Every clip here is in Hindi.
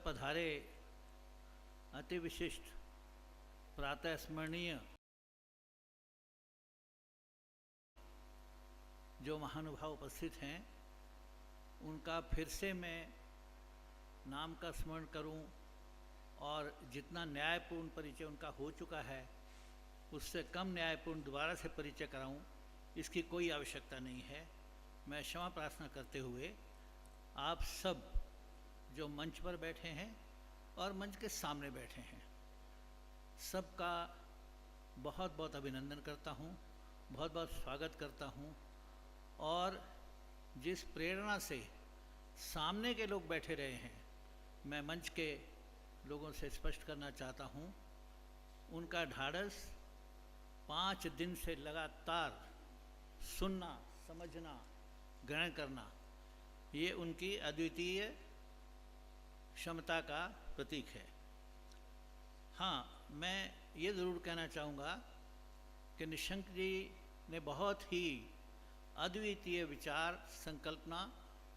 पधारे अति विशिष्ट प्रातः स्मरणीय जो महानुभाव उपस्थित हैं, उनका फिर से मैं नाम का स्मरण करूं और जितना न्यायपूर्ण परिचय उनका हो चुका है उससे कम न्यायपूर्ण दोबारा से परिचय कराऊं, इसकी कोई आवश्यकता नहीं है। मैं क्षमा प्रार्थना करते हुए आप सब जो मंच पर बैठे हैं और मंच के सामने बैठे हैं, सबका बहुत बहुत अभिनंदन करता हूं, बहुत बहुत स्वागत करता हूं। और जिस प्रेरणा से सामने के लोग बैठे रहे हैं, मैं मंच के लोगों से स्पष्ट करना चाहता हूं, उनका ढाढ़स 5 दिन से लगातार सुनना, समझना, ग्रहण करना, ये उनकी अद्वितीय क्षमता का प्रतीक है। हाँ, मैं ये ज़रूर कहना चाहूँगा कि निशंक जी ने बहुत ही अद्वितीय विचार, संकल्पना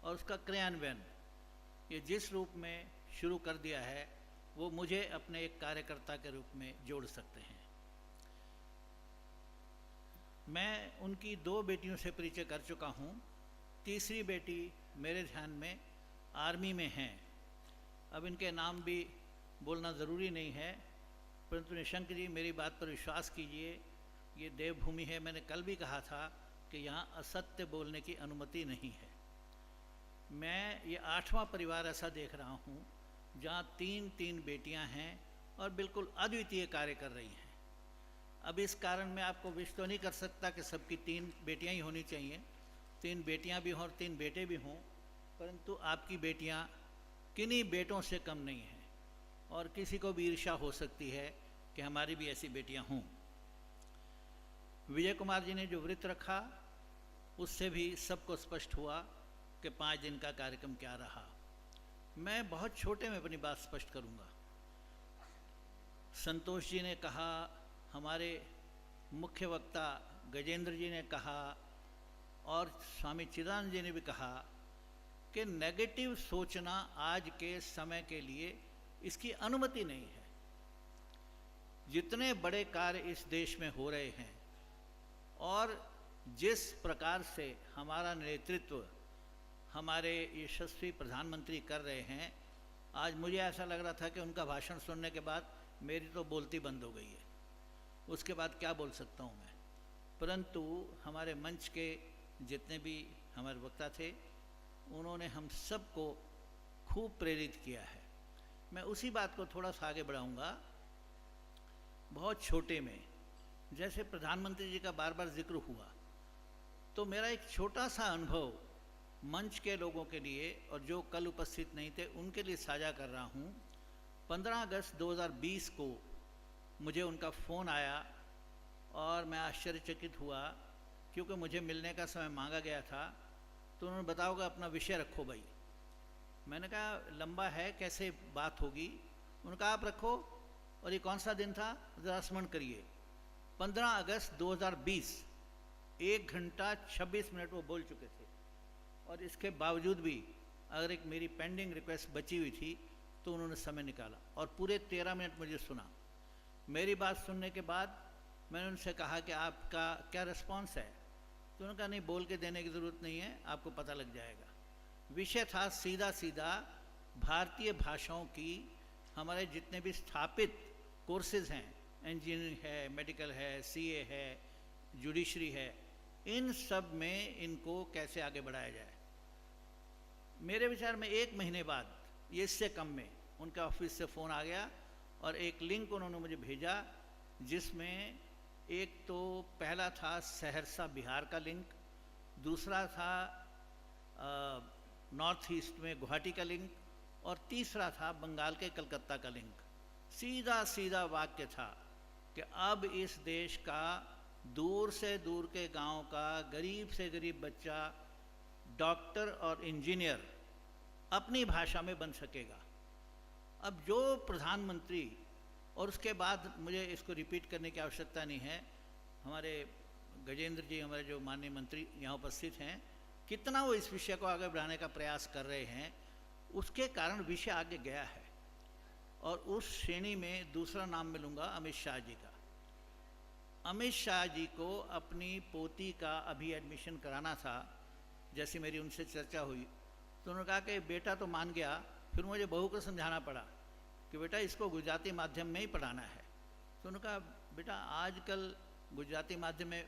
और उसका क्रियान्वयन ये जिस रूप में शुरू कर दिया है, वो मुझे अपने एक कार्यकर्ता के रूप में जोड़ सकते हैं। मैं उनकी 2 बेटियों से परिचय कर चुका हूँ। तीसरी बेटी मेरे ध्यान में आर्मी में हैं। अब इनके नाम भी बोलना ज़रूरी नहीं है, परंतु निशंक जी मेरी बात पर विश्वास कीजिए, ये देवभूमि है। मैंने कल भी कहा था कि यहाँ असत्य बोलने की अनुमति नहीं है। मैं ये 8वां परिवार ऐसा देख रहा हूँ जहाँ 3 बेटियाँ हैं और बिल्कुल अद्वितीय कार्य कर रही हैं। अब इस कारण मैं आपको विश तो नहीं कर सकता कि सबकी 3 बेटियाँ ही होनी चाहिए, 3 बेटियाँ भी हों और 3 बेटे भी हों, परंतु आपकी बेटियाँ किन्हीं बेटों से कम नहीं हैं और किसी को भी ईर्ष्या हो सकती है कि हमारी भी ऐसी बेटियाँ हों। विजय कुमार जी ने जो व्रत रखा, उससे भी सबको स्पष्ट हुआ कि 5 दिन का कार्यक्रम क्या रहा। मैं बहुत छोटे में अपनी बात स्पष्ट करूंगा। संतोष जी ने कहा, हमारे मुख्य वक्ता गजेंद्र जी ने कहा और स्वामी चिदानंद जी ने भी कहा कि नेगेटिव सोचना आज के समय के लिए इसकी अनुमति नहीं है। जितने बड़े कार्य इस देश में हो रहे हैं और जिस प्रकार से हमारा नेतृत्व हमारे यशस्वी प्रधानमंत्री कर रहे हैं, आज मुझे ऐसा लग रहा था कि उनका भाषण सुनने के बाद मेरी तो बोलती बंद हो गई है, उसके बाद क्या बोल सकता हूँ मैं। परंतु हमारे मंच के जितने भी हमारे वक्ता थे, उन्होंने हम सबको खूब प्रेरित किया है। मैं उसी बात को थोड़ा सा आगे बढ़ाऊँगा। बहुत छोटे में, जैसे प्रधानमंत्री जी का बार बार जिक्र हुआ, तो मेरा एक छोटा सा अनुभव मंच के लोगों के लिए और जो कल उपस्थित नहीं थे उनके लिए साझा कर रहा हूँ। 15 अगस्त 2020 को मुझे उनका फ़ोन आया और मैं आश्चर्यचकित हुआ, क्योंकि मुझे मिलने का समय मांगा गया था। तो उन्होंने बताओगे अपना विषय रखो भाई। मैंने कहा लंबा है, कैसे बात होगी। उन्होंने कहा आप रखो। और ये कौन सा दिन था, ज़रा स्मरण करिए। 15 अगस्त 2020, 1 घंटा 26 मिनट वो बोल चुके थे। और इसके बावजूद भी अगर एक मेरी पेंडिंग रिक्वेस्ट बची हुई थी तो उन्होंने समय निकाला और पूरे 13 मिनट मुझे सुना। मेरी बात सुनने के बाद मैंने उनसे कहा कि आपका क्या रिस्पॉन्स है। तो उन्होंने कहा नहीं, बोल के देने की ज़रूरत नहीं है, आपको पता लग जाएगा। विषय था सीधा सीधा भारतीय भाषाओं की हमारे जितने भी स्थापित कोर्सेज़ हैं, इंजीनियरिंग है, मेडिकल है, सीए है, जुडिशरी है, इन सब में इनको कैसे आगे बढ़ाया जाए। मेरे विचार में 1 महीने बाद, ये इससे कम में, उनके ऑफिस से फ़ोन आ गया और एक लिंक उन्होंने मुझे भेजा, जिसमें एक तो पहला था सहरसा बिहार का लिंक, दूसरा था नॉर्थ ईस्ट में गुवाहाटी का लिंक और तीसरा था बंगाल के कलकत्ता का लिंक। सीधा सीधा वाक्य था कि अब इस देश का दूर से दूर के गांव का गरीब से गरीब बच्चा डॉक्टर और इंजीनियर अपनी भाषा में बन सकेगा। अब जो प्रधानमंत्री, और उसके बाद मुझे इसको रिपीट करने की आवश्यकता नहीं है, हमारे गजेंद्र जी, हमारे जो माननीय मंत्री यहाँ उपस्थित हैं, कितना वो इस विषय को आगे बढ़ाने का प्रयास कर रहे हैं, उसके कारण विषय आगे गया है। और उस श्रेणी में दूसरा नाम मैं लूँगा अमित शाह जी का। अमित शाह जी को अपनी पोती का अभी एडमिशन कराना था। जैसे मेरी उनसे चर्चा हुई तो उन्होंने कहा कि बेटा तो मान गया, फिर मुझे बहू को समझाना पड़ा कि बेटा इसको गुजराती माध्यम में ही पढ़ाना है। तो उन्होंने कहा बेटा आजकल गुजराती माध्यम में,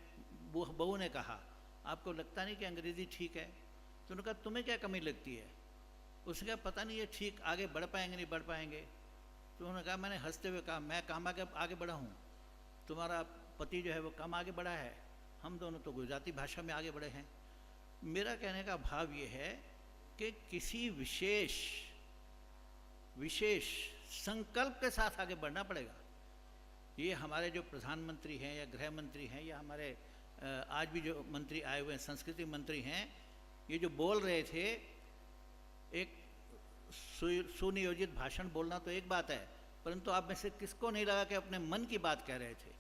बहू ने कहा आपको लगता नहीं कि अंग्रेज़ी ठीक है? तो उन्होंने कहा तुम्हें क्या कमी लगती है? उसने कहा पता नहीं ये ठीक आगे बढ़ पाएंगे नहीं बढ़ पाएंगे। तो उन्होंने कहा, मैंने हंसते हुए कहा मैं कहाँ आगे बढ़ा हूँ, तुम्हारा पति जो है वो कम आगे बढ़ा है, हम दोनों तो गुजराती भाषा में आगे बढ़े हैं। मेरा कहने का भाव ये है कि किसी विशेष संकल्प के साथ आगे बढ़ना पड़ेगा। ये हमारे जो प्रधानमंत्री हैं या गृह मंत्री हैं या हमारे आज भी जो मंत्री आए हुए हैं, संस्कृति मंत्री हैं, ये जो बोल रहे थे, एक सुनियोजित भाषण बोलना तो एक बात है, परंतु आप में से किसको नहीं लगा कि अपने मन की बात कह रहे थे?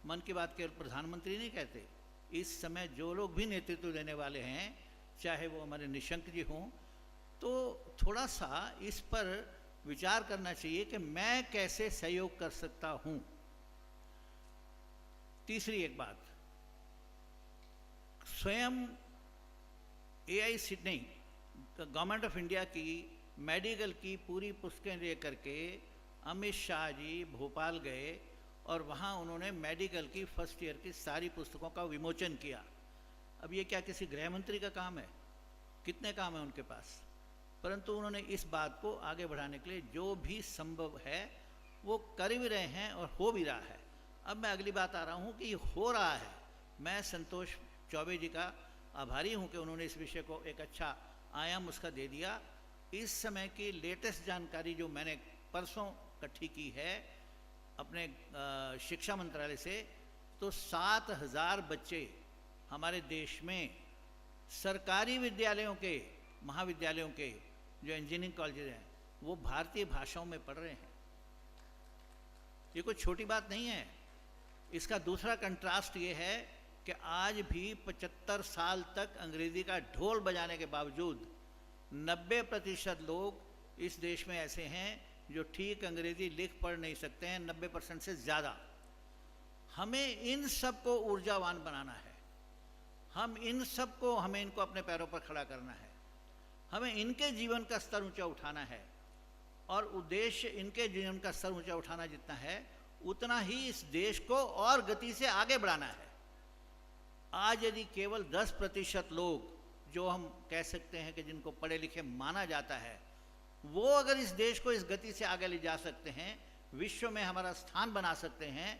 मन की बात केवल प्रधानमंत्री नहीं कहते। इस समय जो लोग भी नेतृत्व देने वाले हैं, चाहे वो हमारे निशंक जी हों, तो थोड़ा सा इस पर विचार करना चाहिए कि मैं कैसे सहयोग कर सकता हूं। तीसरी एक बात, स्वयं AICTE गवर्नमेंट ऑफ इंडिया की मेडिकल की पूरी पुस्तकें लेकर के अमित शाह जी भोपाल गए और वहाँ उन्होंने मेडिकल की फर्स्ट ईयर की सारी पुस्तकों का विमोचन किया। अब ये क्या किसी गृह मंत्री का काम है? कितने काम है उनके पास? परंतु उन्होंने इस बात को आगे बढ़ाने के लिए जो भी संभव है वो कर भी रहे हैं और हो भी रहा है। अब मैं अगली बात आ रहा हूँ कि ये हो रहा है। मैं संतोष चौबे जी का आभारी हूँ कि उन्होंने इस विषय को एक अच्छा आयाम उसका दे दिया। इस समय की लेटेस्ट जानकारी जो मैंने परसों इकट्ठी की है अपने शिक्षा मंत्रालय से, तो 7,000 बच्चे हमारे देश में सरकारी विद्यालयों के, महाविद्यालयों के जो इंजीनियरिंग कॉलेज हैं वो भारतीय भाषाओं में पढ़ रहे हैं। ये कोई छोटी बात नहीं है। इसका दूसरा कंट्रास्ट ये है कि आज भी 75 साल तक अंग्रेजी का ढोल बजाने के बावजूद 90% लोग इस देश में ऐसे हैं जो ठीक अंग्रेजी लिख पढ़ नहीं सकते हैं, 90% से ज़्यादा। हमें इन सब को ऊर्जावान बनाना है। हमें इनको अपने पैरों पर खड़ा करना है। हमें इनके जीवन का स्तर ऊंचा उठाना है और उद्देश्य इनके जीवन का स्तर ऊंचा उठाना जितना है उतना ही इस देश को और गति से आगे बढ़ाना है। आज यदि केवल 10% लोग, जो हम कह सकते हैं कि जिनको पढ़े लिखे माना जाता है, वो अगर इस देश को इस गति से आगे ले जा सकते हैं, विश्व में हमारा स्थान बना सकते हैं।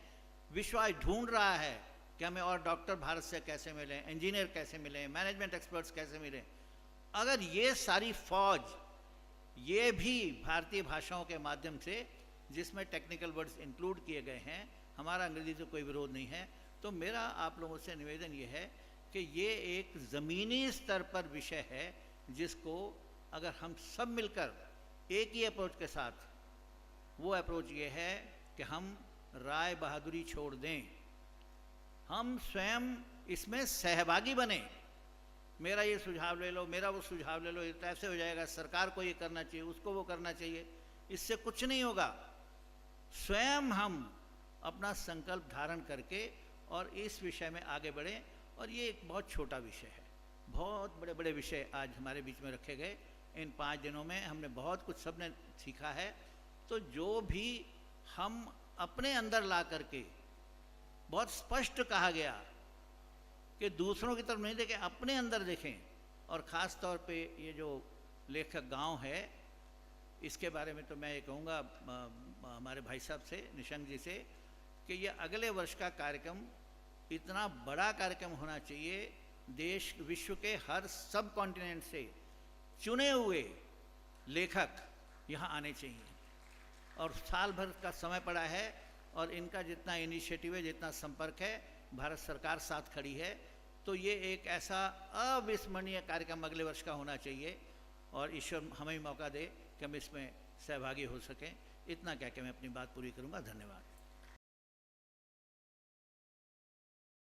विश्व आज ढूंढ रहा है कि हमें और डॉक्टर भारत से कैसे मिलें, इंजीनियर कैसे मिलें, मैनेजमेंट एक्सपर्ट्स कैसे मिलें। अगर ये सारी फौज, ये भी भारतीय भाषाओं के माध्यम से, जिसमें टेक्निकल वर्ड्स इंक्लूड किए गए हैं, हमारा अंग्रेजी से कोई विरोध नहीं है, तो मेरा आप लोगों से निवेदन ये है कि ये एक ज़मीनी स्तर पर विषय है जिसको अगर हम सब मिलकर एक ही अप्रोच के साथ, वो अप्रोच ये है कि हम राय बहादुरी छोड़ दें, हम स्वयं इसमें सहभागी बने। मेरा ये सुझाव ले लो, मेरा वो सुझाव ले लो, ये ऐसे हो जाएगा, सरकार को ये करना चाहिए, उसको वो करना चाहिए, इससे कुछ नहीं होगा। स्वयं हम अपना संकल्प धारण करके और इस विषय में आगे बढ़ें। और ये एक बहुत छोटा विषय है, बहुत बड़े बड़े विषय आज हमारे बीच में रखे गए। इन 5 दिनों में हमने बहुत कुछ सबने सीखा है। तो जो भी हम अपने अंदर ला करके, बहुत स्पष्ट कहा गया कि दूसरों की तरफ नहीं देखें, अपने अंदर देखें। और ख़ास तौर पे ये जो लेखक गांव है, इसके बारे में तो मैं ये कहूँगा हमारे भाई साहब से, निशंक जी से, कि ये अगले वर्ष का कार्यक्रम इतना बड़ा कार्यक्रम होना चाहिए। देश विश्व के हर सब कॉन्टिनेंट से चुने हुए लेखक यहाँ आने चाहिए और साल भर का समय पड़ा है और इनका जितना इनिशिएटिव है, जितना संपर्क है, भारत सरकार साथ खड़ी है। तो ये एक ऐसा अविस्मरणीय कार्यक्रम अगले वर्ष का होना चाहिए और ईश्वर हमें मौका दे कि हम इसमें सहभागी हो सकें। इतना कह के मैं अपनी बात पूरी करूँगा। धन्यवाद।